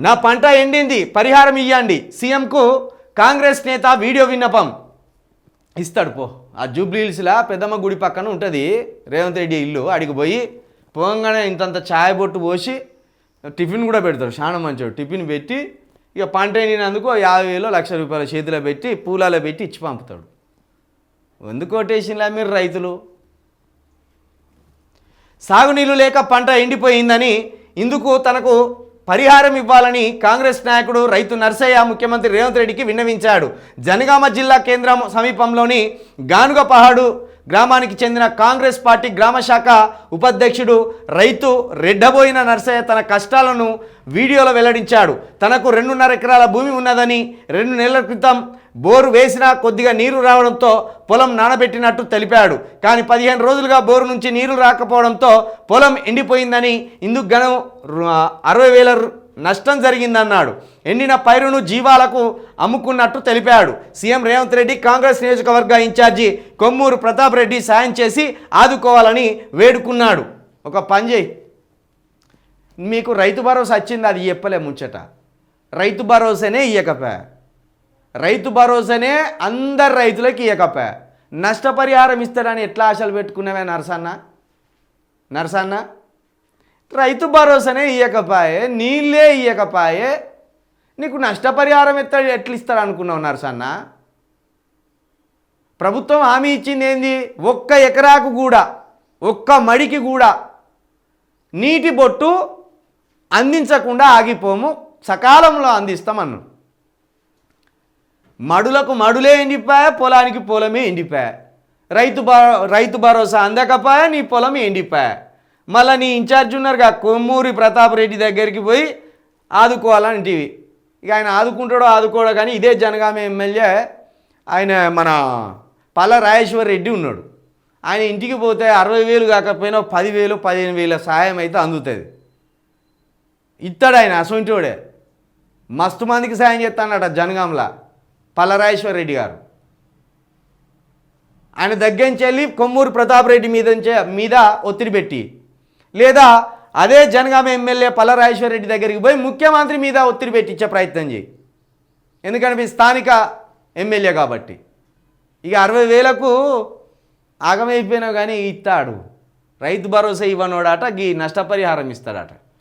నా పంట ఎండింది, పరిహారం ఇయ్యండి. సీఎంకు కాంగ్రెస్ నేత వీడియో విన్నపం. ఇస్తాడు పో. ఆ జూబ్లీహిల్స్లా పెద్దమ్మ గుడి పక్కన ఉంటుంది రేవంత్ రెడ్డి ఇల్లు. అడిగి పోయి పోగానే ఇంతంత ఛాయ్ బొట్టు పోసి టిఫిన్ కూడా పెడతాడు. చాలా మంచివాడు. టిఫిన్ పెట్టి ఇక పంట ఎండినందుకు 50,000 1,00,000 చేతిలో పెట్టి పూలలో పెట్టి ఇచ్చి పంపుతాడు. ఎందుకు కొటేషన్లా మీరు రైతులు? సాగునీళ్ళు లేక పంట ఎండిపోయిందని ఇందుకు తనకు పరిహారం ఇవ్వాలని కాంగ్రెస్ నాయకుడు రైతు నర్సయ్య ముఖ్యమంత్రి రేవంత్ రెడ్డికి విన్నవించాడు. జనగామ జిల్లా కేంద్రం సమీపంలోని గానుగపహాడు గ్రామానికి చెందిన కాంగ్రెస్ పార్టీ గ్రామ శాఖ ఉపాధ్యక్షుడు రైతు రెడ్డబోయిన నర్సయ్య తన కష్టాలను వీడియోలో వెల్లడించాడు. తనకు 2.5 ఎకరాల భూమి ఉన్నదని 2 నెలల క్రితం బోరు వేసినా కొద్దిగా నీరు రావడంతో పొలం నానబెట్టినట్టు తెలిపాడు. కానీ 15 రోజులుగా బోరు నుంచి నీరు రాకపోవడంతో పొలం ఎండిపోయిందని, ఇందుకు గాను 60,000 నష్టం జరిగిందన్నాడు. ఎండిన పైరును జీవాలకు అమ్ముకున్నట్టు తెలిపాడు. సీఎం రేవంత్ రెడ్డి కాంగ్రెస్ నియోజకవర్గ ఇన్ఛార్జి కొమ్మూరు ప్రతాప్ రెడ్డి సాయం చేసి ఆదుకోవాలని వేడుకున్నాడు. ఒక పని చేయి, మీకు రైతు భరోసా వచ్చింది, అది చెప్పలే ముచ్చట. రైతు భరోసానే ఇయ్యకపా, రైతు భరోసానే అందరు రైతులకు ఇయ్యకపా. నష్టపరిహారం ఇస్తారని ఎట్లా ఆశలు పెట్టుకున్నావే నరసన్న? రైతు భరోసానే ఇయ్యకపాయే, నీళ్ళే ఇయ్యకపాయే, నీకు నష్టపరిహారం ఎట్లా ఇస్తారు అనుకున్నావు నరసన్న? ప్రభుత్వం హామీ ఇచ్చింది ఏంది? 1 ఎకరాకు కూడా, 1 మడికి కూడా నీటి బొట్టు అందించకుండా ఆగిపోము, సకాలంలో అందిస్తామన్ను. మడులకు మడులే ఎండిపోయా, పొలానికి పొలమే ఎండిపోయా. రైతు భరోసా అందకపోయా, నీ పొలం ఎండిపోయా. మళ్ళీ నీ ఇన్ఛార్జ్ ఉన్నారుగా కొమ్మూరి ప్రతాప్ రెడ్డి దగ్గరికి పోయి ఆదుకోవాలంటివి. ఇక ఆయన ఆదుకుంటాడో ఆదుకోడో కానీ ఇదే జనగామ ఎమ్మెల్యే ఆయన మన పల్ల రాజేశ్వర్ రెడ్డి ఉన్నాడు. ఆయన ఇంటికి పోతే 60,000 కాకపోయినా 10,000 15,000 సాయం అయితే అందుతుంది. ఇస్తాడు ఆయన, అసొంటోడే. మస్తు మందికి సాయం చేస్తాడట జనగాంలో పల్ల రాజేశ్వర్ రెడ్డి గారు. ఆయన దగ్గర నుంచి వెళ్ళి కొమ్మూరు ప్రతాప్ రెడ్డి మీద ఒత్తిడి పెట్టి, లేదా అదే జనగామ ఎమ్మెల్యే పల్ల రాజేశ్వర్ రెడ్డి దగ్గరికి పోయి ముఖ్యమంత్రి మీద ఒత్తిడి పెట్టించే ప్రయత్నం చేయి. ఎందుకంటే మీ స్థానిక ఎమ్మెల్యే కాబట్టి. ఇక 60,000కు ఆగమైపోయినావు కానీ ఇస్తాడు. రైతు భరోసా ఇవ్వనోడాట, ఈ నష్టపరిహారం ఇస్తాడట.